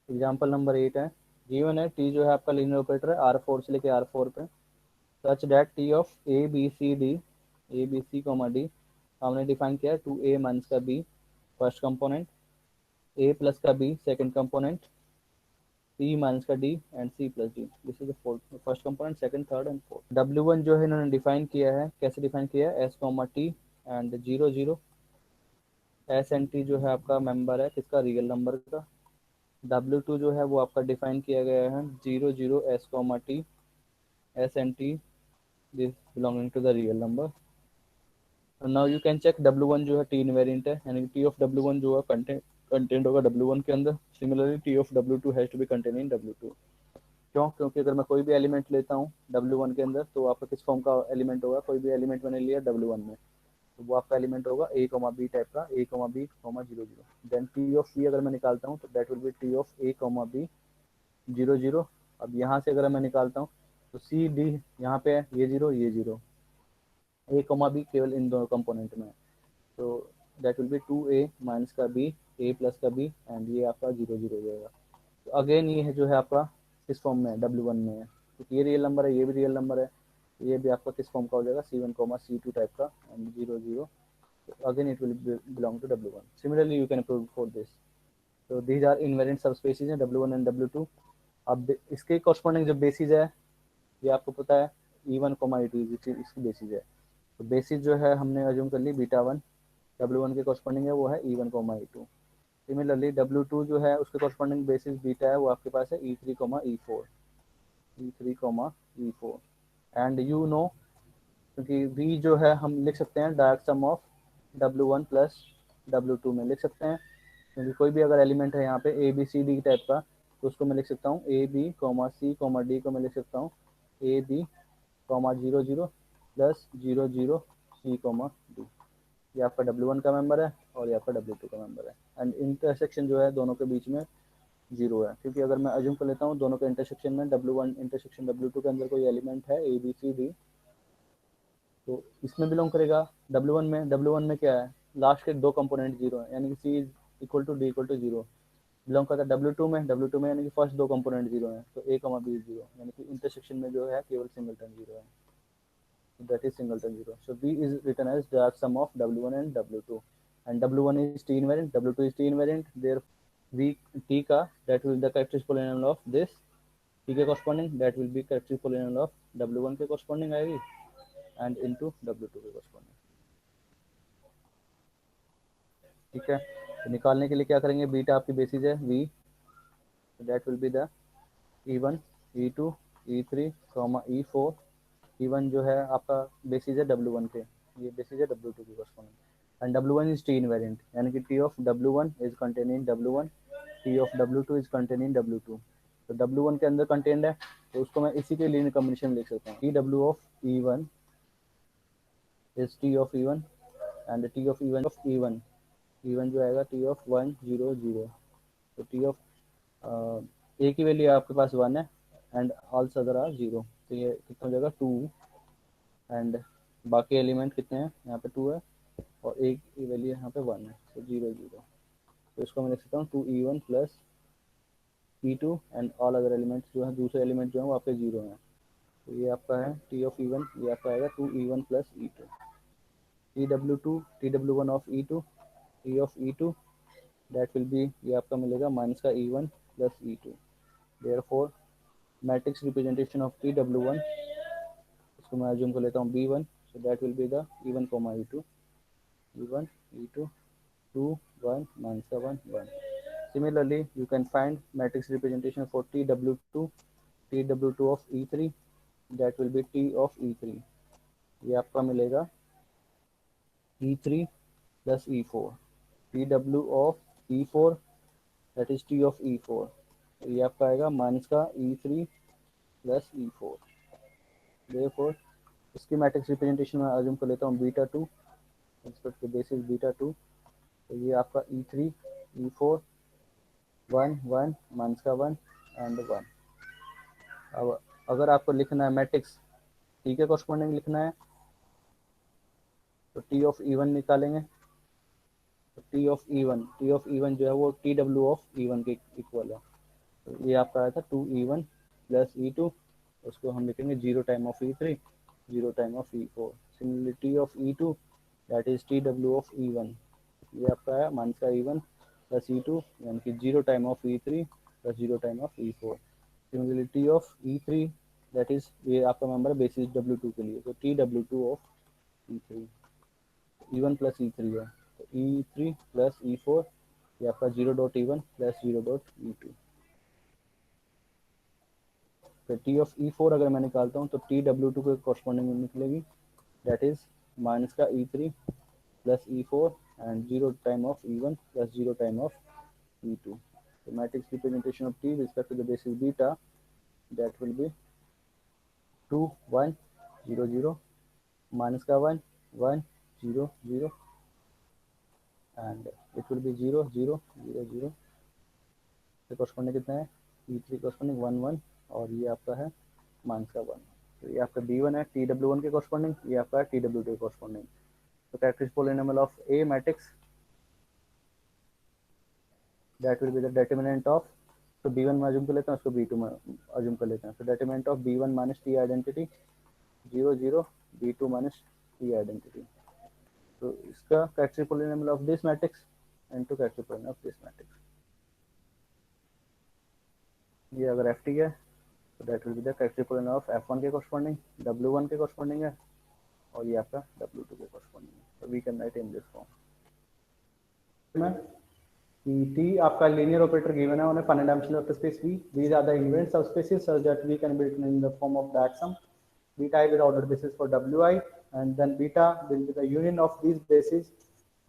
Example number 8 है, given है T जो है आपका लीनियर ऑपरेटर है R4 से लेके R4 पे, such that T of A B C comma D हमने डिफाइन किया है टू ए माइनस का B first component, A plus का B second component, C minus का D and C plus D, this is the fourth first component second third and fourth. W1 जो है इन्होंने define किया है, कैसे डिफाइन किया है, S comma T and 0 0, S and T जो है आपका मेंबर है किसका, रियल नंबर का। W2 जो है वो आपका डिफाइन किया गया है 0 0 S comma T, S and T this belonging to the real number. Now you can check W1 जो है टी इनवेरिएंट है, यानी टी ऑफ W1 जो है कंटेंट होगा W1 के अंदर। Similarly T of W2 has to be contain in W2। क्यों, क्योंकि अगर मैं कोई भी एलिमेंट लेता हूँ W1 के अंदर तो आपका किस फॉर्म का एलिमेंट होगा, कोई भी एलिमेंट मैंने लिया W1 में तो वो आपका एलिमेंट होगा ए कॉमा बी टाइप का, A comma B comma 0 0। Then T of C अगर मैं निकालता हूँ तो that will be T of A comma B 0 0। अब यहाँ से अगर मैं निकालता हूँ तो सी डी यहाँ पे है, ये 0 ये 0, ए कॉमा बी केवल इन दोनों कंपोनेंट में है, तो that will B 2a minus का b, a प्लस का b एंड ये आपका 0 0 हो जाएगा। तो अगेन ये है जो है आपका किस फॉर्म में है, W1 में है, क्योंकि ये रियल नंबर है ये भी रियल नंबर है, ये भी आपका किस फॉर्म का हो जाएगा, C1 C2 टाइप का and 0 0। So again it will belong to W1. Similarly you can prove for this. So these are invariant subspecies हैं W1 and W2। अब इसके कॉरस्पॉन्डिंग जो बेसिस है ये आपको पता है E1 E2 इसकी बेसिस है। तो बेसिस जो है हमने अज्यूम कर ली बीटा 1, W1 के कॉरस्पॉन्डिंग है वो है E1 E2। सिमिलरली W2 जो है उसके कॉरस्पॉन्डिंग बेसिस बीटा है वो आपके पास है E3 E4, E3 E4 and you know, क्योंकि V जो है हम लिख सकते हैं direct sum of W1 plus W2 में लिख सकते हैं, क्योंकि कोई भी अगर एलिमेंट है यहाँ पे A B C D type का तो उसको मैं लिख सकता हूँ A B comma C comma D को मैं लिख सकता हूँ A B comma 0 0 plus 0 0 C comma D. ये आपका W1 का मेंबर है और ये आपका W2 का मेंबर है एंड इंटरसेक्शन जो है दोनों के बीच में 0 है, क्योंकि अगर मैं अज्यूम कर लेता हूँ दोनों के इंटरसेक्शन में W1 इंटरसेक्शन W2 के अंदर कोई एलिमेंट है ए बी सी डी तो इसमें बिलोंग करेगा। W1 में क्या है, लास्ट के दो कंपोनेंट 0 है, यानी कि C is equal to D equal to 0। Belong करता है W2 में यानी कि फर्स्ट दो कंपोनेंट 0 है, तो A कॉमा बी 0, यानी कि इंटरसेक्शन में जो है केवल सिंगलटन 0 है, that is singleton 0. So B is written as direct sum of W1 and W2, and W1 is T invariant, W2 is T invariant. There V T का that will be the characteristic polynomial of this T के corresponding, that will be characteristic polynomial of W1 के corresponding आएगी and into W2 के corresponding। ठीक है, तो निकालने के लिए क्या करेंगे, बीटा आपकी बेसिस है V, that will be the E1 E2 E3 E4। E1 जो है आपका बेसिस है W1 के, ये बेसिस है W2 के corresponding and W1 is T invariant, यानी कि T of W1 is contain in W1, T of W2 is contain in W2। तो W1 के अंदर कंटेंट है तो उसको मैं इसी के लीनियर कॉम्बिनेशन लिख सकता हूँ, TW of E1 is T of E1 and T of E1 E1 जो आएगा T ऑफ 1 0 0। तो T ऑफ ए की वैल्यू आपके पास 1 है एंड ऑल अदर आर 0, तो ये कितना हो जाएगा 2 एंड बाकी एलिमेंट कितने हैं, यहाँ पे 2 है और एक की वैल्यू यहाँ पे 1 है, तो 0 0। तो इसको मैं लिख सकता हूँ 2E1 plus E2 and all other elements जो है दूसरे एलिमेंट जो है वो आपके 0 हैं। तो ये आपका है T ऑफ E1, ये आपका आएगा 2E1 plus E2, TW1 of E2, T of E2 that will B, ये आपका मिलेगा माइनस का E1 plus E2। Therefore matrix representation of TW1, इसको मैं अज्यूम कर लेता हूँ B1, so that will be the E1 E2, E1 E2 2 1 minus 1 1। Similarly you can find matrix representation for TW2 of E3, that will be T of E3, ये आपका मिलेगा E3 plus E4, TW of E4 that is T of E4, तो ये आपका आएगा minus का E3 plus E4। therefore इसकी matrix representation में अज्यूम कर लेता हूँ beta 2 respect to basis beta 2, तो ये आपका E3 E4 1 1 माइनस का 1 एंड 1। अब अगर आपको लिखना है मैट्रिक्स टी के कॉरस्पॉन्डिंग लिखना है तो T ऑफ E1 निकालेंगे, तो T ऑफ E1 जो है वो TW ऑफ E1 के इक्वल है, तो ये आपका आया था 2E1 प्लस E2, उसको हम लिखेंगे 0 time of E3, 0 time of E4, similarity of E2 that is TW of E1, ये आपका है माइनस का E1 प्लस E2 यानी कि 0 time of E3 plus 0 time of E4, similarity of E3 that is, ये आपका मेंबर है basis W2 के लिए, तो TW2 of E3, E1 plus E3 है, तो E3 प्लस E4, ये आपका 0 dot E1 plus 0 dot E2, फिर T ऑफ E4 अगर मैं निकालता हूँ तो TW2 के कॉरस्पॉन्डिंग निकलेगी, दैट इज माइनस का E3 plus E4 and 0 time of E1 plus 0 time of E2. The matrix representation of T with respect to the basis beta, that will be 2 1 0 0 minus का 1 1 0 0 and it will be 0 0 0 0, तो corresponding कितना है E3 corresponding 1 1 और ये आपका है minus का 1, तो ये आपका B1 है TW1 के कॉरस्पॉन्डिंग, ये आपका है TW2 के कॉरस्पॉन्डिंग. तो characteristic polynomial of A matrix that will be the determinant of, तो B1 में अज्यूम कर लेते हैं, उसको B2 में अज्यूम कर लेते हैं, तो determinant of B1 minus T identity 0 0, B2 minus T identity, तो इसका characteristic polynomial of this matrix into characteristic polynomial of this matrix, ये अगर FT है तो that will be the characteristic polynomial of F1 के कॉरस्पॉन्डिंग, W1 के corresponding है और ये आपका W2 के कॉरस्पॉन्डिंग है, तो we can write in this form में T आपका linear operator given है on a finite dimensional vector space V. These are the invariant subspaces such that V can be written in the form of that sum. Beta is the ordered basis for Wi, and then beta will be the union of these bases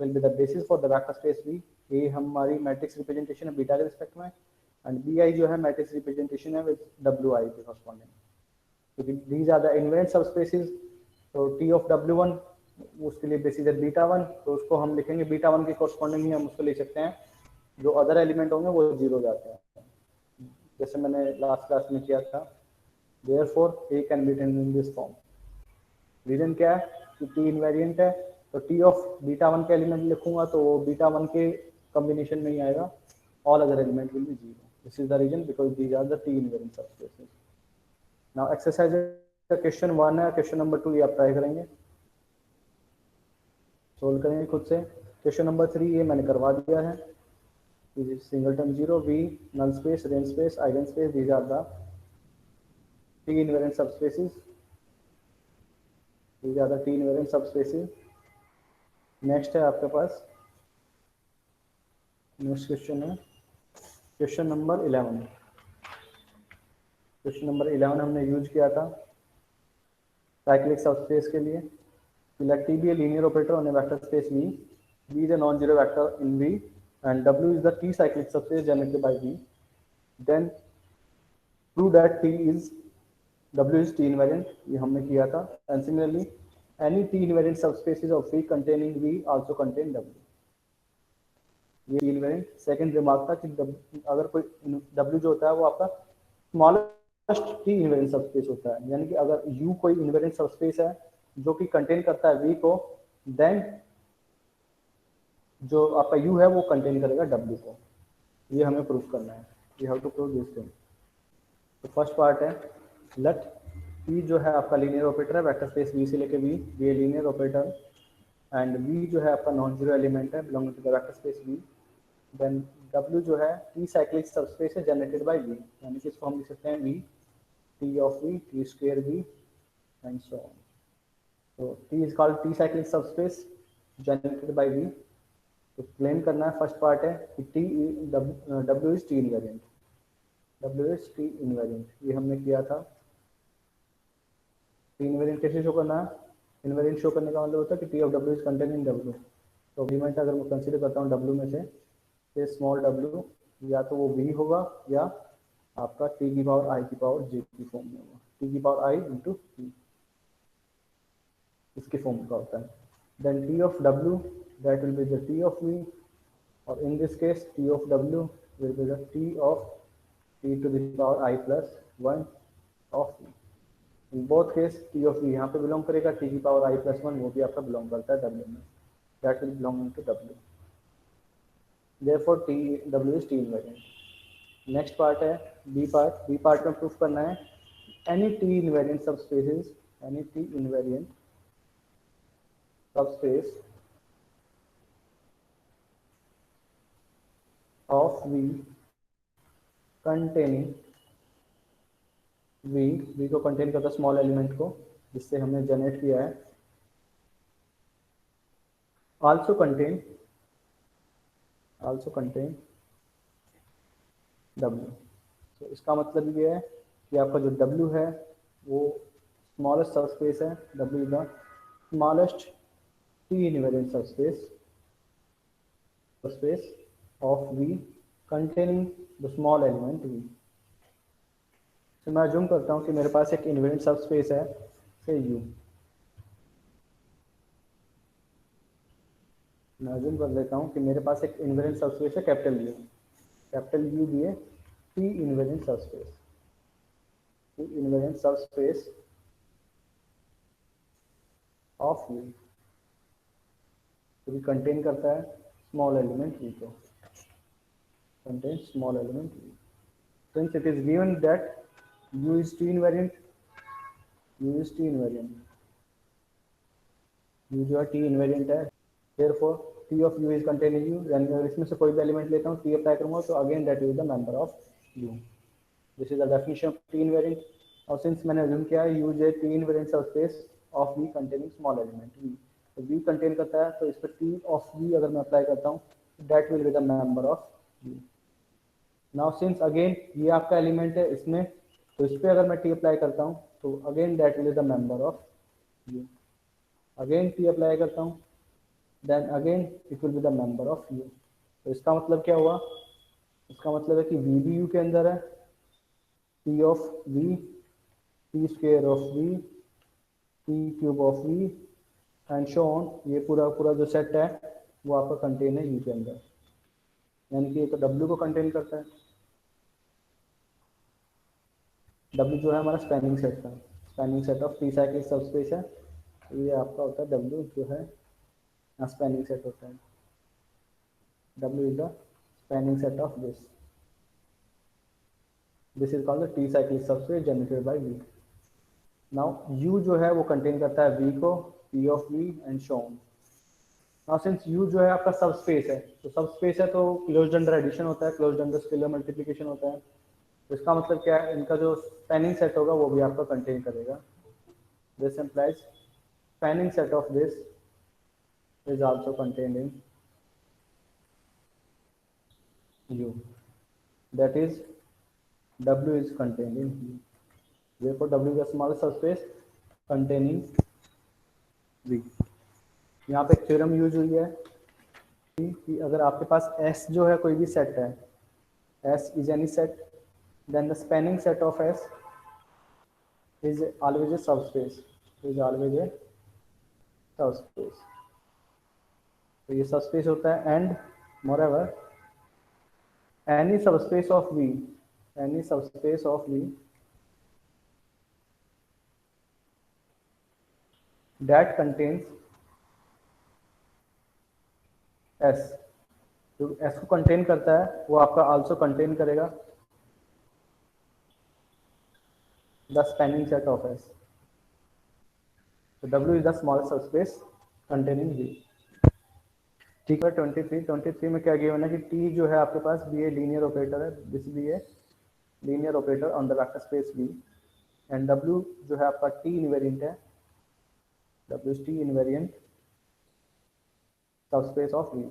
will be the basis for the vector space V. A हमारी matrix representation है beta के respect में, and Bi जो है matrix representation है with Wi के corresponding, क्योंकि these are the invariant subspaces. तो T of W1 उसके लिए बेसिस है बीटा 1, तो उसको हम लिखेंगे बीटा 1 के कॉरस्पॉन्डिंग ही हम उसको ले सकते हैं, जो अदर एलिमेंट होंगे वो जीरो जाते हैं, जैसे मैंने लास्ट क्लास में किया था. Therefore A can be written in this form. Reason क्या है कि T इनवेरिएंट है, तो T ऑफ बीटा 1 के एलिमेंट लिखूंगा तो वो बीटा 1 के कॉम्बिनेशन में ही आएगा, all other element will be zero. This is the reason because these are the T invariant subspaces. Now exercise question 1 है, क्वेश्चन नंबर 2 ये आप ट्राई करेंगे, सोल्व करेंगे खुद से. क्वेश्चन नंबर 3 ये मैंने करवा दिया है. Singleton 0, V, null space, range space, eigenspace, these are the T invariant subspaces. These are the T invariant subspaces. Next है आपके पास, नेक्स्ट क्वेश्चन है क्वेश्चन नंबर 11. क्वेश्चन नंबर 11 हमने यूज किया था साइक्लिक सबस्पेस के लिए. Let T be a linear operator on a vector space V. V is a non-zero vector in V, and W is the T cyclic subspace generated by V. Then prove that W is T invariant, ये हमने किया था. And similarly, any T invariant subspaces of V containing V also contain W. ये T invariant. Second remark था कि अगर कोई W जो होता है वो आपका स्मॉलेस्ट T invariant सबस्पेस होता है, यानी कि अगर U कोई invariant सबस्पेस है जो कि कंटेन करता है V को, देन जो आपका U है वो कंटेन करेगा W को. ये हमें प्रूव करना है. We have to prove this thing. तो फर्स्ट पार्ट है, लेट P जो है आपका लीनियर ऑपरेटर है वेक्टर स्पेस V से लेके V, ये लीनियर ऑपरेटर, एंड V जो है आपका नॉन जीरो एलिमेंट है belonging to the vector space V. Then W जो है T साइक्लिक सबस्पेस है जनरेटेड बाय V, यानी कि इसको हम लिख सकते हैं V T of V, T square V and so on. तो T is called T cyclic subspace generated by V. तो क्लेम करना है, फर्स्ट पार्ट है कि W is T invariant. W is T invariant, ये हमने किया था. T इनवेरिएंट कैसे शो करना है? इनवेरिएंट शो करने का मतलब होता है कि T of W is contain in W. तो एलिमेंट अगर मैं कंसीडर करता हूँ W में से स्मॉल W, या तो वो V होगा या आपका T की पावर I की पावर J की फॉर्म में होगा. T की पावर I इंटू T इसके फॉर्म का होता है. Then T of W that will be the T of V, or in this case T of W will be the T of T to the power I plus 1 of V. In both case T of V यहाँ पे belong करेगा, T की power I plus 1 वो भी आपका belong करता है W में, that will belong to W. Therefore W is T invariant. Next part है बी पार्ट में प्रूफ करना है any T invariant subspaces, any T invariant subspace of V containing V को कंटेन करता है स्मॉल एलिमेंट को जिससे हमने जनरेट किया है, आल्सो कंटेन W। तो इसका मतलब ये है कि आपका जो W है वो स्मॉलेस्ट सबस्पेस है, W is the smallest T invariant subspace of V containing the small element V। तो मैं अज्यूम करता हूँ कि मेरे पास एक इनवेरिएंट सबस्पेस है से U, मैं अज्यूम कर लेता हूँ कि मेरे पास एक इनवेरिएंट सबस्पेस है कैपिटल U दिए T invariant subspace of V, तो भी कंटेन करता है स्मॉल एलिमेंट V को, contain small element V। Since it is given that U is T invariant, U जो है T invariant है, therefore T of U is contained in U, यानी अगर इसमें से कोई भी एलिमेंट लेता हूँ T अप्लाई करूँगा तो again that is the member of U। This is the definition of T invariant। और since मैंने assume किया है U is T invariant subspace of V containing small element V, तो V contain करता है तो इस पर T of V अगर मैं अप्लाई करता हूँ that will be the member of U। Now since again ये आपका एलिमेंट है इसमें, तो इस पर अगर मैं टी अप्लाई करता हूँ तो again that will the member of U, again T apply करता हूँ then again it will be the member of U. तो इसका मतलब क्या हुआ, इसका मतलब है कि वी भी यू के अंदर है, T of V, T square of V, T cube of V and so on, ये पूरा पूरा जो सेट है वो आपका कंटेन है यू के अंदर, यानी कि ये तो डब्ल्यू को कंटेन करता है। W जो है हमारा स्पैनिंग सेट का, spanning set of T cyclic subspace है, ये आपका होता है W जो है स्पैनिंग सेट होता है, W is the spanning set of this is called the T cyclic subspace generated by V। Now U जो है वो कंटेन करता है V को, P of V and so on. Now since U जो है आपका सबस्पेस है, तो सबस्पेस है तो क्लोज्ड अंडर एडिशन होता है, क्लोज्ड अंडर स्केलर मल्टीप्लिकेशन होता है, तो इसका मतलब क्या है, इनका जो स्पैनिंग सेट होगा वो भी आपका कंटेन करेगा। This implies spanning set of this is also contained in U, that is W is contained in U, therefore W is a smallest subspace containing V। यहाँ पे एक थ्योरम यूज हुई है कि अगर आपके पास S जो है कोई भी सेट है, S is any set, then the spanning set of S is always a subspace, तो ये सबस्पेस होता है and मोreover any subspace of V that contains S, जो S को कंटेन करता है वो आपका आल्सो कंटेन करेगा the spanning set of S। तो W is the smallest subspace containing V। ठीक है, 23 में क्या गिवन है कि T जो है आपके पास भी ए लीनियर ऑपरेटर है, दिस भी a linear operator on the vector space V, and W जो है आपका T इनवेरिएंट है, W is T invariant subspace of V,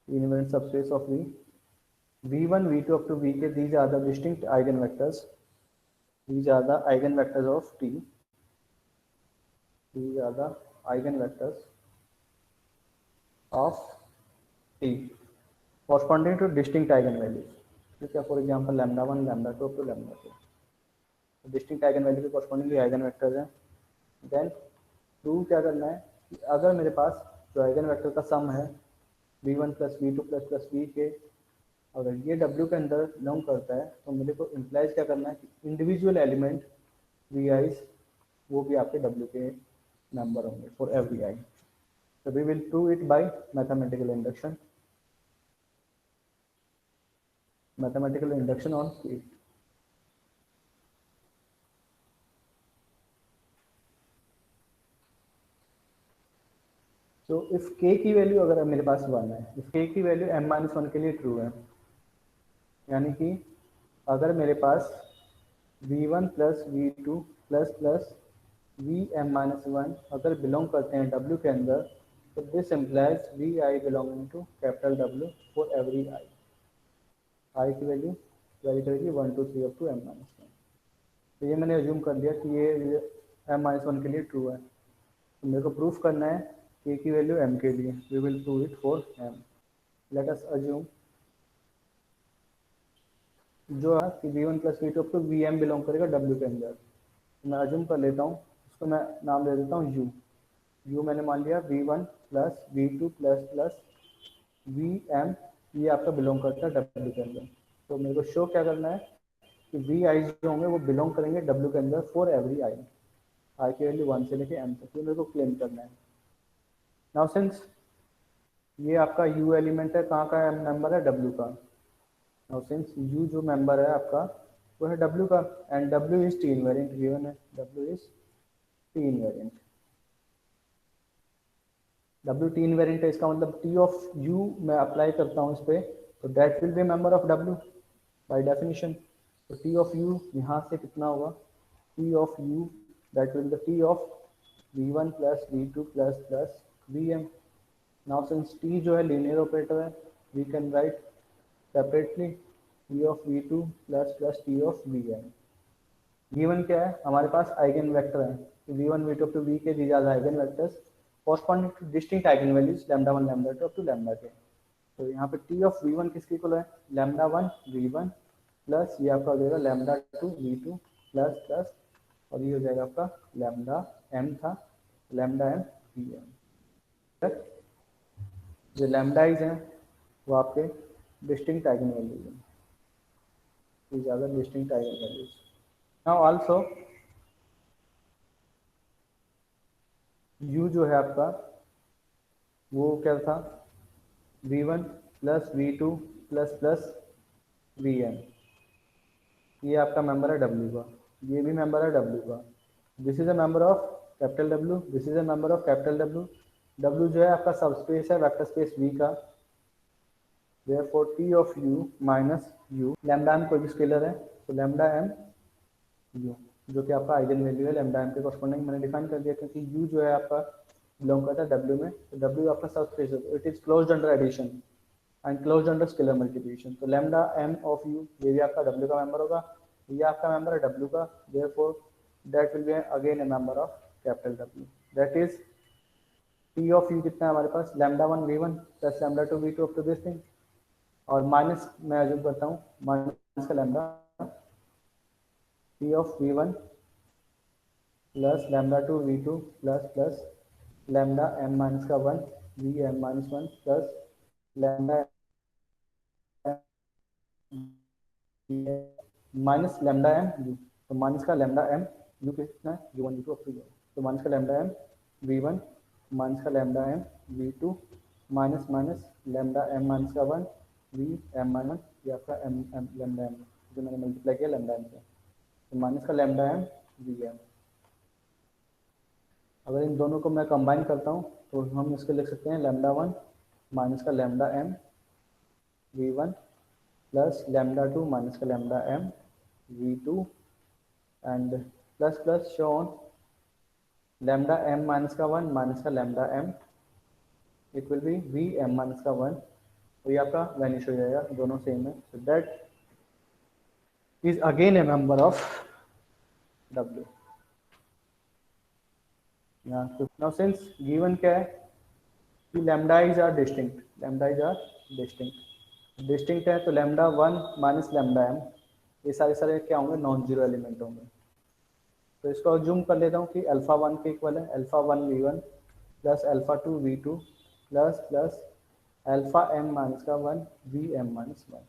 invariant subspace of V, V1, V2 up to Vk, these are the distinct eigenvectors, these are the eigenvectors of T, these are the eigenvectors of T corresponding to distinct eigenvalues, ठीक है, for example lambda 1, lambda 2 to lambda 2 distinct eigen value के corresponding eigenvectors हैं। Then prove क्या करना है कि अगर मेरे पास जो eigenvector का सम है V1 plus V2 plus Vk, अगर ये W के अंदर बिलोंग करता है तो मेरे को इम्प्लाइज क्या करना है कि इंडिविजुअल एलिमेंट Vi वो भी आपके W के मेंबर होंगे for every I. So we will prove it by mathematical induction। Mathematical induction on speed. तो इफ k की वैल्यू अगर मेरे पास 1 है, इफ k की वैल्यू m-1 के लिए ट्रू है, यानी कि अगर मेरे पास v1 plus v2 plus plus vm-1 अगर बिलोंग करते हैं w के अंदर, तो this implies vi belonging to capital W for every i की वैल्यू वेरी करेगी 1 2 3 अप टू m-1। तो ये मैंने अज्यूम कर लिया कि ये m-1 के लिए ट्रू है। तो मेरे को प्रूफ करना है k की वैल्यू m के लिए, we will prove it for m। Let us assume जो है कि v1 plus v2 up to vm belong करेगा w के अंदर। तो मैं अज्यूम कर लेता हूँ, उसको मैं नाम दे देता हूँ u मैंने मान लिया v1 plus v2 plus plus vm, ये आपका बिलोंग करता है w के अंदर। तो मेरे को शो क्या करना है कि वी आई जो होंगे वो बिलोंग करेंगे w के अंदर फॉर एवरी आई की वैल्यू 1 से लेके m तक, ये मेरे को क्लेम करना है। नाउ सिंस ये आपका u एलिमेंट है, कहाँ का नंबर है, w का। नाउ सिंस u जो मेंबर है आपका वो है w का, and w is T invariant given है, w is T invariant. w T invariant है, इसका मतलब t ऑफ u मैं अप्लाई करता हूँ इस पर, तो that will B member of w by definition. तो t ऑफ u यहाँ से कितना होगा, t of u that will B t of v1 plus v2 plus plus vm। Now since t जो है लीनियर ऑपरेटर है, we can write separately t of v2 plus plus t of vm। Given क्या है, हमारे पास eigen vector है, v1 v2 up to v के these are eigen vectors corresponding to distinct eigenvalues λ1 λ2 up to λ के। तो यहाँ पे t of v1 किसके इक्वल है, λ1 v1 प्लस ये आपका हो जाएगा λ2 v2 प्लस प्लस, और ये हो जाएगा आपका लैम्डा m था, लैम्डा m vm। जो लैम्डाइज हैं वो आपके डिस्टिंक्ट आइगन वैल्यूज हैं, these are the distinct eigenvalues। now also u जो है आपका वो क्या था, v1 plus v2 plus plus vm, ये आपका मेंबर है w का, ये भी मेंबर है w का। This is a member of capital W, this is a member of capital W। w जो है आपका सबस्पेस है वेक्टर स्पेस v का, therefore t of u minus u, lambda m कोई भी स्केलर है, तो लैम्डा m u जो कि आपका आइगन वैल्यू है लैम्डा m के कॉरस्पॉन्डिंग मैंने डिफाइन कर दिया, क्योंकि u जो है आपका बिलोंग करता है w में, तो w आपका सबस्पेस है, it is closed under addition and closed under scalar multiplication. तो लैम्डा m ऑफ u ये भी आपका w का मेंबर होगा, ये आपका मेंबर है w का, therefore that will be again a member of capital W, that is t of u कितना है हमारे पास, λ1 v1 plus λ2 v2 up to this thing, और माइनस मैं अज्यूम करता हूँ माइनस का lambda t of v1 plus λ2 v2 plus plus lambda m minus का 1 vm minus 1 plus lambda minus lambda m u, तो माइनस का लैम्डा m u कितना है u1 u2 up to u, तो माइनस का लैम्डा m v1 माइनस का lambda m v2 minus minus lambda m minus का 1 vm minus ये आपका m लैम्डा m जो मैंने मल्टीप्लाई किया लैम्डा m से, तो माइनस का लैम्डा m vm। अगर इन दोनों को मैं कंबाइन करता हूँ तो हम इसको लिख सकते हैं λ1 माइनस का lambda m v1 plus λ2 minus का lambda m v2 and plus plus so on lambda m minus का 1 माइनस का lambda m, it will be vm minus का 1, तो ये आपका वैनिश हो जाएगा, दोनों सेम है, so that is again a member of w। Now since given क्या है कि lambda i's are distinct, lambda i's are distinct, distinct है तो लैम्डा 1 माइनस लैम्डा m ये सारे सारे क्या होंगे, नॉन जीरो एलिमेंट होंगे। तो इसको जूम कर लेता हूँ कि अल्फा 1 के इक्वल है, alpha 1 v1 plus alpha 2 v2 plus plus alpha m minus का 1 vm माइनस 1।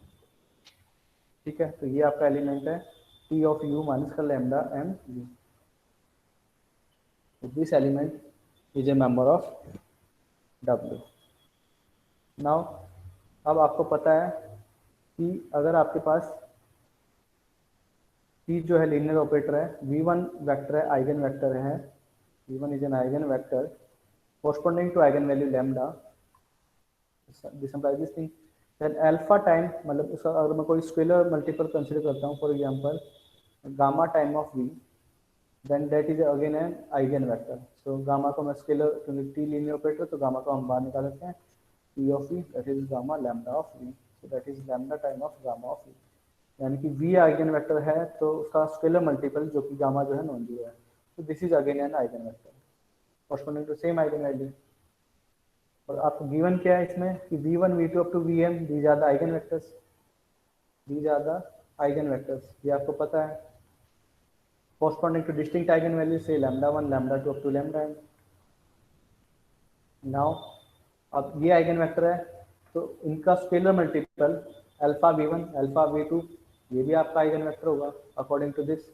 ठीक है, तो ये आपका एलिमेंट है t ऑफ u माइनस का lambda m u, this element is a member of w। Now अब आपको पता है कि अगर आपके पास T जो है लीनियर ऑपरेटर है, V1 वेक्टर है, आइगन वेक्टर है, V1 is an eigen vector corresponding to eigen value lambda, this implies this thing, then alpha time, मतलब उसका अगर मैं कोई स्केलर मल्टीपल कंसीडर करता हूँ, for example gamma time of V, then that is again an eigen vector. So gamma को मैं scalar, क्योंकि T लीनियर ऑपरेटर, तो गामा को हम बाहर निकाल सकते हैं, P of V that is gamma lambda of V, so that is lambda time of gamma of V, यानी कि V आइगन वेक्टर है तो उसका स्केलर मल्टीपल जो कि गामा जो है नॉन जीरो है, तो this is again an eigen vector corresponding to same eigen value. और आपको गिवन क्या है इसमें कि V1 V2 up to Vm these are the eigen vectors, these are the eigen vectors, ये आपको पता है, corresponding to distinct eigenvalues say lambda 1 lambda 2 up to lambda n। now अब ये आइगन वेक्टर है तो इनका scalar multiple alpha v1 alpha v2 ये भी आपका आइगन वेक्टर होगा अकॉर्डिंग टू दिस।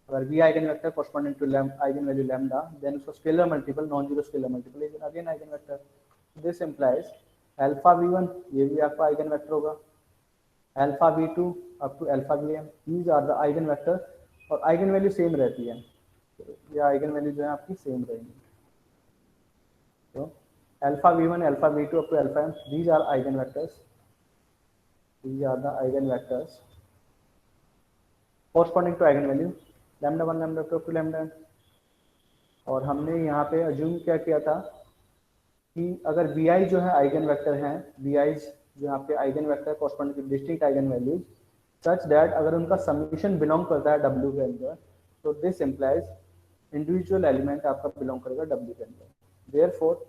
अगर v eigenvector corresponding to eigen value lambda, then उसका scalar multiple non zero scalar multiple is again eigenvector. This implies alpha v1 ये भी आपका eigenvector होगा, alpha v2 up to alpha vm, these are the eigenvector, और eigenvalue same रहती है, तो ये आइगन वैल्यू जो है आपकी सेम रहेगी। तो alpha v1 alpha v2 up to alpha m, these are eigen vectors, these are the eigen vectors corresponding to eigen value lambda 1 lambda 2 up to lambda m। और हमने यहाँ पे अज्यूम क्या किया था कि अगर vi जो है आइगन वेक्टर हैं, vi जो यहाँ पे eigen vector corresponding to distinct eigen values such that अगर उनका समीशन बिलोंग करता है W के अंदर, तो दिस इम्प्लाइज इंडिविजुअल एलिमेंट आपका बिलोंग करेगा W के अंदर। देयरफॉर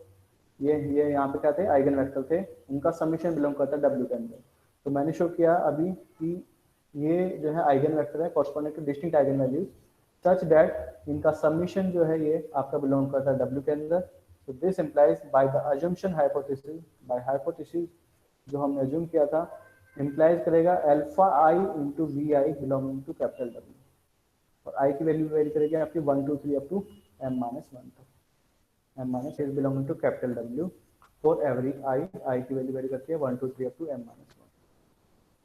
ये यहाँ पे क्या थे, आइगन वेक्टर थे, उनका समीशन बिलोंग करता है W के अंदर। तो मैंने शो किया अभी कि ये जो है आइगन वेक्टर है corresponding to distinct eigen values such that इनका समीशन जो है ये आपका बिलोंग करता है W के अंदर। तो this implies by the assumption hypothesis, by hypothesis जो हमने अज्यूम किया था, इम्प्लाइज करेगा alpha i into V i belonging to capital W, और आई की वैल्यू वेरी करेगी आपकी 1 2 3 अप टू m माइनस 1 तक, m minus is belonging to capital W for every i की वैल्यू वेरी करती है 1 2 3 up to m minus 1।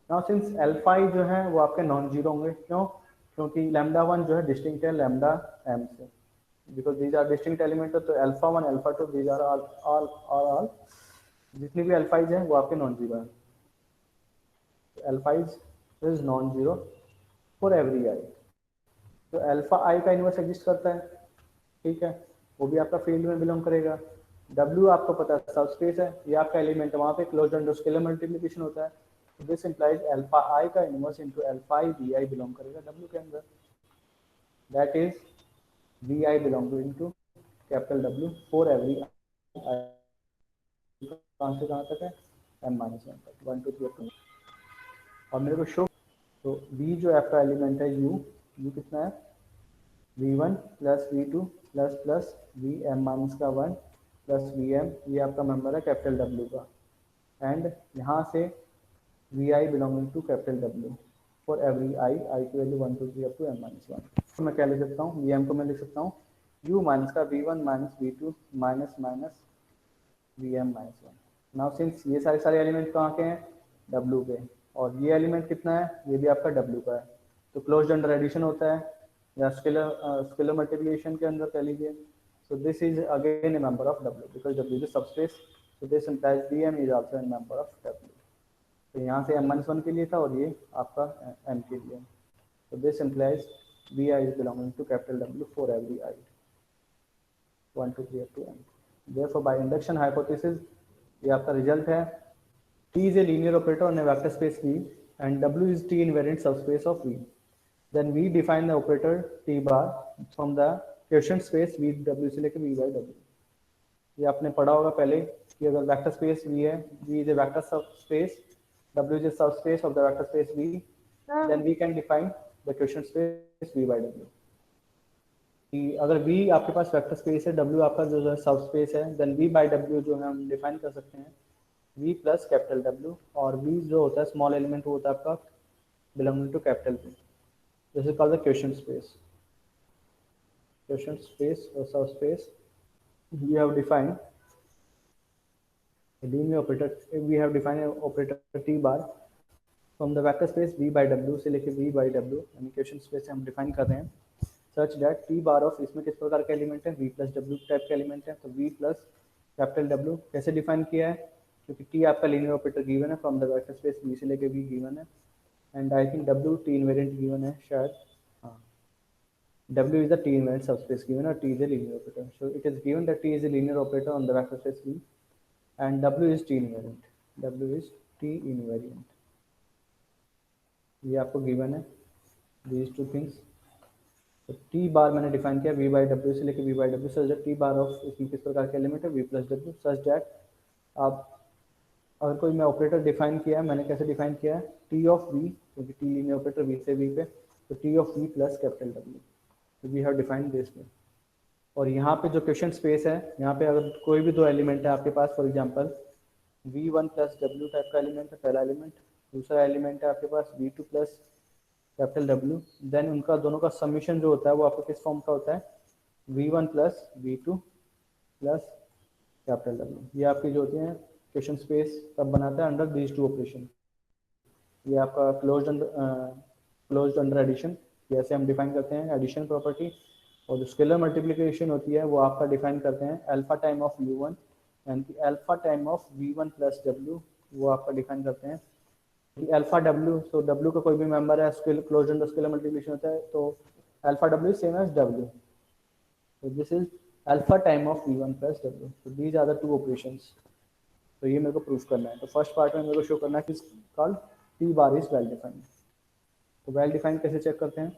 Now since alpha i जो है वो आपके नॉन जीरो होंगे, क्यों? क्योंकि लैम्डा 1 जो है डिस्टिंक्ट है लैम्डा m से, because these are distinct element, तो alpha 1 alpha 2 these are all जितनी भी अल्फाइज हैं वो आपके नॉन जीरो है। Alpha is non zero for every i, तो अल्फा आई का इनवर्स एग्जिस्ट करता है, ठीक है, वो भी आपका फील्ड में बिलोंग करेगा। W आपको पता है सबस्पेस है, ये आपका एलिमेंट है, वहाँ पे क्लोज्ड अंडर स्केलर मल्टीप्लिकेशन होता है, दिस इंप्लाइज अल्फा आई का inverse into alpha i v i belong करेगा W के अंदर, that is v i belong into capital W for every i, कहाँ से कहाँ तक है, m माइनस 1 तक, 1 2 3 और मेरे को शो, तो V जो आपका एलिमेंट है U कितना है, V1 plus V2 plus plus Vm minus का 1 प्लस Vm, ये आपका मेंबर है कैपिटल W का, एंड यहाँ से Vi belonging to capital W for every i की value 1 2 3 up to m minus 1। तो मैं क्या लिख सकता हूँ, Vm को मैं लिख सकता हूँ U माइनस का V1 minus V2 minus minus Vm minus 1। Now since ये सारे एलिमेंट कहाँ के हैं, W के, और ये एलिमेंट कितना है, ये भी आपका W का है, तो क्लोज्ड अंडर एडिशन होता है या स्केलर मल्टीप्लिकेशन के अंदर कह लीजिए, so this is again a member of W because W is a subspace, so this implies Vm is also a member of W। तो यहाँ से m-1 के लिए था और ये आपका m के लिए, so this implies Vi is belonging to capital W for every I 1 2 3 up to m। Therefore by induction hypothesis ये आपका रिजल्ट है, T is a linear operator on a vector space V and W is T invariant subspace of V। Then we define the operator T bar from the question space V W से लेकर V by W। ये आपने पढ़ा होगा पहले कि अगर vector space V है, V is a vector subspace, W is a subspace of the vector space V, then we can define the question space V by W। कि अगर V आपके पास वेक्टर स्पेस है, W आपका जो है subspace है, then V by W जो है हम डिफाइन कर सकते हैं V प्लस कैपिटल W, और V जो होता है स्मॉल एलिमेंट वो होता है आपका belonging to capital V, this is called the question space. Question space or subspace, we have defined a linear operator, we have defined an operator T bar from the vector space v by W से लेके v by W यानी question space से हम define कर रहे हैं सच that T bar of, इसमें किस प्रकार का एलिमेंट है, v प्लस डब्ल्यू टाइप का एलिमेंट है, तो v प्लस कैपिटल डब्ल्यू कैसे डिफाइन किया है, क्योंकि टी आपका लीनियर ऑपरेटर गिवन है from the vector space v से लेके v गिवन है, and I think w T invariant given है शायद, हाँ w is the t invariant subspace given or t is a linear operator, so it is given that t is a linear operator on the vector space v and w is t invariant, w is t invariant, ये आपको given है these two things। तो T bar मैंने define किया V by W से लेकर V by W, such that T bar of, इसमें किस प्रकार के एलिमेंट है V plus W, such that आप अगर कोई मैं ऑपरेटर डिफाइन किया है, मैंने कैसे डिफाइन किया है, टी ऑफ वी, क्योंकि टी लीनियर ऑपरेटर वी से वी पे, तो T of V plus capital W, तो we have defined this way. और यहाँ पे जो क्वेश्चन स्पेस है, यहाँ पे अगर कोई भी दो एलिमेंट है आपके पास, for example v one plus W type का एलिमेंट है पहला एलिमेंट, दूसरा एलिमेंट है आपके पास v two plus capital W, then उनका दोनों का समीशन जो होता है वो आपका किस फॉर्म का होता है, V one plus V two plus capital W, ये आपकी जो होती है क्वेश्चन स्पेस तब बनाता है अंडर दीज टू ऑपरेशन, ये आपका क्लोज्ड अंडर एडिशन, जैसे हम डिफाइन करते हैं एडिशन प्रॉपर्टी, और जो स्केलर मल्टीप्लिकेशन होती है वो आपका डिफाइन करते हैं alpha time of U one, यानी कि alpha time of we one plus W, वो आपका डिफाइन करते हैं अल्फा डब्ल्यू, तो डब्ल्यू का कोई भी मेंबर है scale close under scalar multiplication होता है, तो alpha W same as W, तो this is alpha time of we one plus W, तो these are the two operations, तो ये मेरे को प्रूफ करना है। तो फर्स्ट पार्ट में मेरे को शो करना है कि called T bar is well defined. तो वेल डिफाइंड कैसे चेक करते हैं,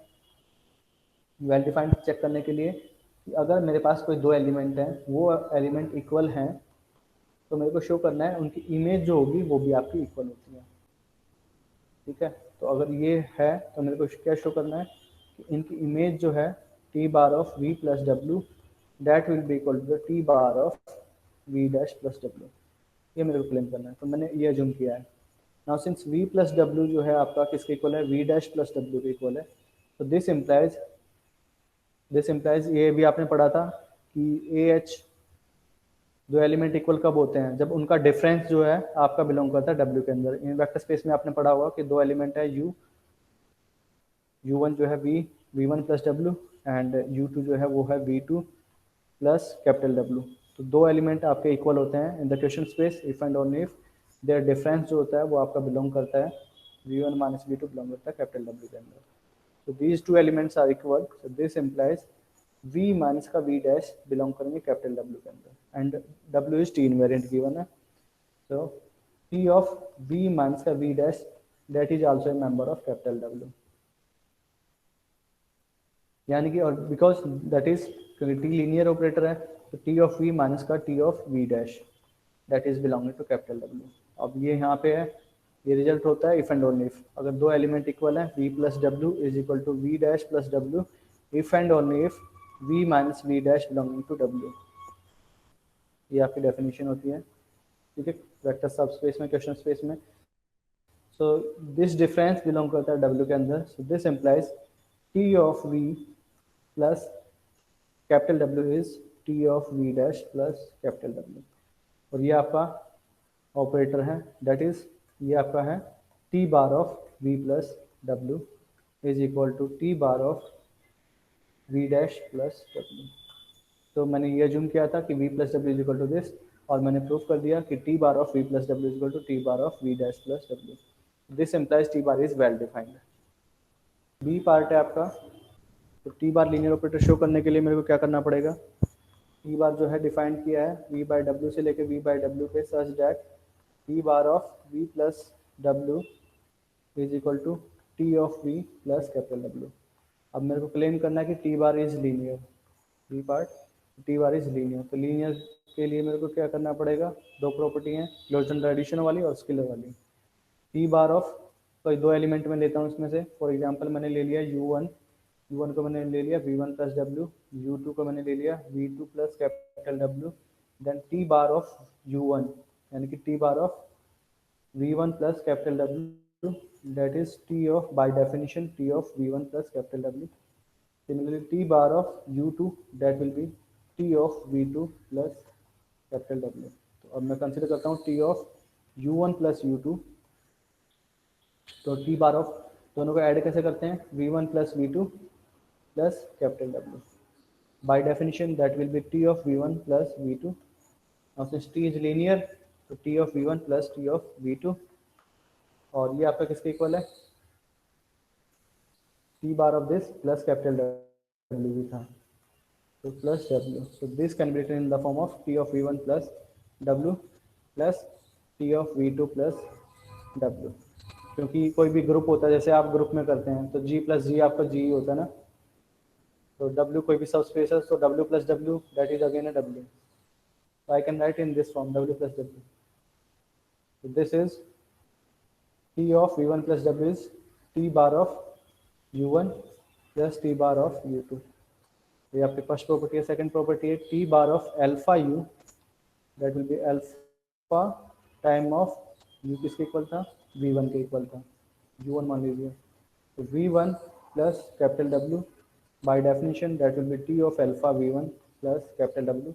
वेल डिफाइंड चेक करने के लिए कि अगर मेरे पास कोई दो एलिमेंट हैं, वो एलिमेंट इक्वल हैं, तो मेरे को शो करना है उनकी इमेज जो होगी वो भी आपकी इक्वल होती है, ठीक है। तो अगर ये है तो मेरे को क्या शो करना है कि इनकी इमेज जो है T bar of V plus W that will be equal to the T bar of V dash plus W, ये मेरे को क्लेम करना है। तो मैंने ये अज्यूम किया है। Now since V plus W जो है आपका किसके इक्वल है, वी डैश प्लस डब्ल्यू के इक्वल है, तो दिस इम्प्लाइज ये भी आपने पढ़ा था कि ए एच दो एलिमेंट इक्वल कब होते हैं, जब उनका डिफरेंस जो है आपका बिलोंग करता है डब्ल्यू के अंदर। इन वेक्टर स्पेस में आपने पढ़ा होगा कि दो एलिमेंट है यू वन जो है V one plus W, and U two जो है वो है V two plus capital W. तो दो एलिमेंट आपके इक्वल होते हैं in the question space if and only if their difference जो होता है वो आपका बिलोंग करता है V one minus V two belong करता है कैपिटल डब्ल्यू के अंदर। तो these two elements are equal, so this implies v minus का v डैश बिलोंग करेंगे कैपिटल w के अंदर, and w is T invariant given है, so t of v minus का v dash that is also a member of capital w, यानी कि और because that is T linear operator है, तो t ऑफ v माइनस का t of v dash that is belonging to capital w। अब ये यहाँ पे है, ये रिजल्ट होता है इफ एंड ओनली इफ, अगर दो एलिमेंट इक्वल है v plus W is equal to v dash plus W if and only if v minus v dash belonging to w, ये आपकी डेफिनेशन होती है, ठीक है, वेक्टर सब स्पेस में क्वेश्चन स्पेस में। सो दिस डिफरेंस बिलोंग करता है w के अंदर, सो this implies t of v plus capital W is t of v dash plus capital W, और ये आपका ऑपरेटर है, दैट इज ये आपका है t bar of v plus w is equal to t bar of v dash plus w। तो मैंने ये अज्यूम किया था कि v plus W is equal to this, और मैंने प्रूफ कर दिया कि t bar of v plus W is equal to t bar of v dash plus w, this implies t bar is well defined. B part है आपका, तो T bar linear operator show करने के लिए मेरे को क्या करना पड़ेगा, टी बार जो है डिफाइन किया है वी बाई डब्ल्यू से लेके वी बाई डब्ल्यू पे, such that T bar of V plus W is equal to T of V plus capital W. अब मेरे को क्लेम करना है कि T bar is linear, B part T bar is linear, तो linear के लिए मेरे को क्या करना पड़ेगा, दो प्रॉपर्टी हैं क्लोज्ड अंडर एडिशन वाली और स्केलर वाली। टी बार ऑफ कोई दो एलिमेंट में लेता हूँ इसमें से, फॉर एग्जांपल मैंने ले लिया u1 को मैंने ले लिया v1 प्लस डब्ल्यू, u2 को मैंने ले लिया v2 plus capital W, then T bar of u1 यानी कि T bar of v1 plus capital W that is T of by definition T of v1 plus capital W. Similarly T bar of u2 that will be T of v2 plus capital W. तो अब मैं consider करता हूँ T of u1 plus u2, तो T bar of दोनों को add कैसे करते हैं, v1 plus v2 plus capital W. By definition that will be t of v1 plus v2. Now since t is linear, तो t of v1 plus t of v2, और ये आपका किसके इक्वल है, t bar of this plus capital W भी था, तो plus W. So this can be written in the form of t of v1 plus W plus t of v2 plus W. क्योंकि कोई भी ग्रुप होता है, जैसे आप ग्रुप में करते हैं तो G प्लस जी आपका G होता है ना, तो W कोई भी सबस्पेस है, तो W plus W that is again a W. So I can write in this form W plus W. So this is T of V1 plus W is T bar of U1 plus T bar of U2. ये आपके first property है. Second property है T bar of alpha U, that will be alpha time of U किसके equal था, V1 के equal था, U1 मान लीजिए. तो V1 plus capital W, by definition that will be T of alpha V1 plus capital W,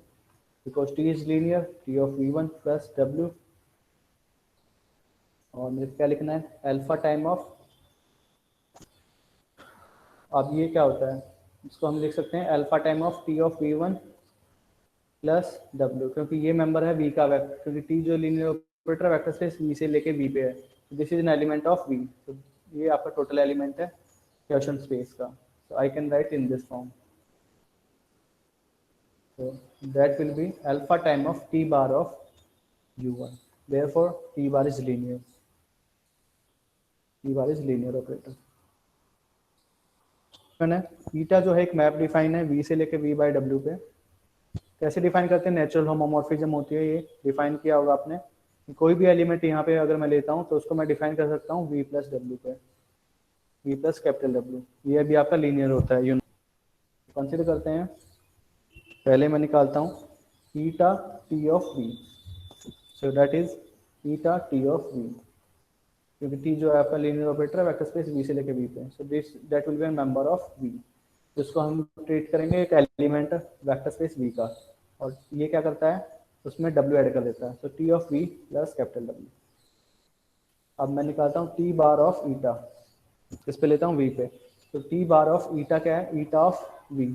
because T is linear, T of V1 plus W, और मेरे क्या लिखना है, अल्फा टाइम ऑफ, अब ये क्या होता है, इसको हम लिख सकते हैं alpha time of T of v1 plus w, क्योंकि ये मेंबर है v का वेक्टर, क्योंकि t जो linear operator vector space v से लेके v पे है, this is an element of v. तो ये आपका टोटल एलिमेंट है क्वेश्चन स्पेस का. So I can write in this form. So that will be alpha time of t bar of u1. Therefore t bar is linear. T bar is linear operator. है ईटा जो है एक map define है v से लेके v by w पे. कैसे define करते हैं, नेचुरल होमोमॉर्फिज्म होती है, ये डिफाइन किया होगा आपने. कोई भी एलिमेंट यहाँ पे अगर मैं लेता हूँ तो उसको मैं डिफाइन कर सकता हूँ v प्लस डब्ल्यू पे, v प्लस कैपिटल W. ये भी आपका लीनियर होता है. कंसिडर करते हैं, पहले मैं निकालता हूँ ईटा t of v. So that is eta t of v, क्योंकि t जो है आपका लीनियर ऑपरेटर है वेक्टर स्पेस v से लेके v पे. So this that will be a member of v, जिसको हम ट्रीट करेंगे एक एलिमेंट वेक्टर स्पेस v का, और ये क्या करता है, उसमें w ऐड कर देता है. सो t of v plus capital W. अब मैं निकालता हूँ t बार ऑफ ईटा, इस पे लेता हूँ v पे. तो t बार ऑफ ईटा क्या है, ईटा ऑफ v.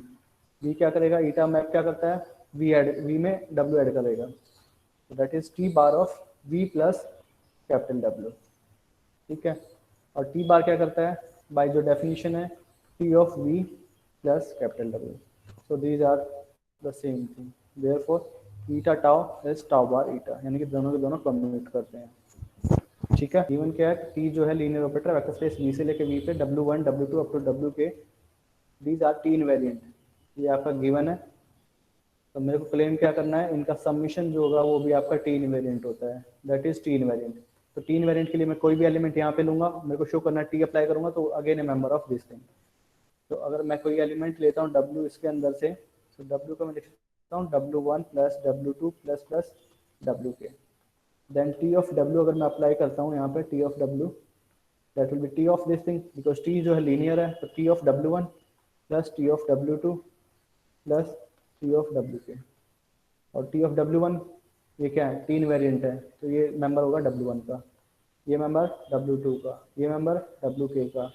v क्या करेगा, ईटा मैप क्या करता है, v में w ऐड करेगा. तो that is t bar of v plus capital W. ठीक है, और टी बार क्या करता है, बाय जो डेफिनेशन है T of V plus capital W. So these are the same thing. Therefore eta tau is tau bar eta, यानी कि दोनों के दोनों कम्युनिकेट करते हैं. ठीक है, गिवन क्या है, टी जो है linear operator vector space v से लेके v पे W1 W2 up to W के, दीज आर टी इनवेरिएंट. ये आपका गिवन है, तो मेरे को क्लेम क्या करना है, इनका सबमिशन जो होगा वो भी आपका टी इनवेरिएंट होता है, दैट इज टी इनवेरिएंट. तो टी इनवेरिएंट के लिए मैं कोई भी एलिमेंट यहाँ पे लूंगा, मेरे को शो करना टी अप्लाई करूंगा तो again a member of this thing. तो अगर मैं कोई एलिमेंट लेता हूँ W इसके अंदर से, तो W को मैं लिख सकता हूँ W1 plus W2 plus plus W के. देन टी ऑफ W अगर मैं अप्लाई करता हूँ यहाँ पे T of W, that will be T of this thing, because T जो है लीनियर है, तो T of W1 plus T of W2 plus T of W के. और टी ऑफ W1 ये क्या है, टी इनवेरिएंट है, तो ये मेंबर होगा W1 का, ये मेंबर W2 का, ये मेंबर WK का.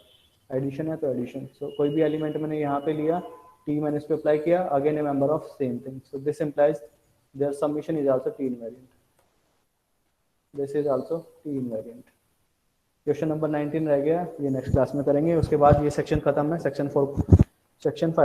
एडिशन है तो एडिशन. सो कोई भी एलिमेंट मैंने यहाँ पे लिया, टी मैंने इस पे अप्लाई किया, again a member of same thing. So this implies their submission is also T invariant. This is also T invariant. Question number 19 रह गया, ये नेक्स्ट क्लास में करेंगे. उसके बाद ये सेक्शन खत्म है. सेक्शन 5